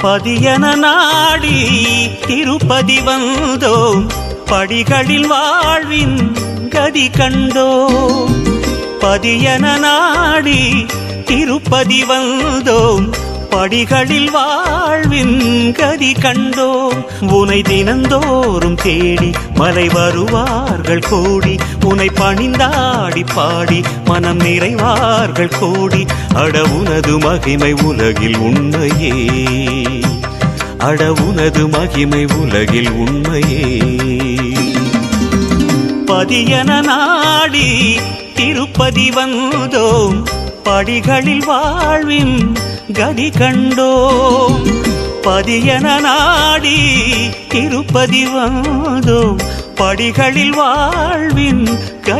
பதியன நாடி திருப்பதி வந்தோம், படிகளில் வாழ்வின் கதி கண்டோம். பதியன நாடி திருப்பதி வந்தோம், படிகளில் வாழ்வின் கதி கண்டோம். உனை தினந்தோறும் தேடி மலை வருவார்கள் கோடி, உனை பணிந்தாடி பாடி மனம் நிறைவார்கள் கோடி. அட உனது மகிமை உலகில் உண்மையே, அட உனது மகிமை உலகில் உண்மையே. பதியன நாடி திருப்பதி வந்தோம், படிகளில் வாழ்வின் கதி கண்டோம். பதியன நாடி திருப்பதி வந்தோம், படிகளில் வாழ்வின்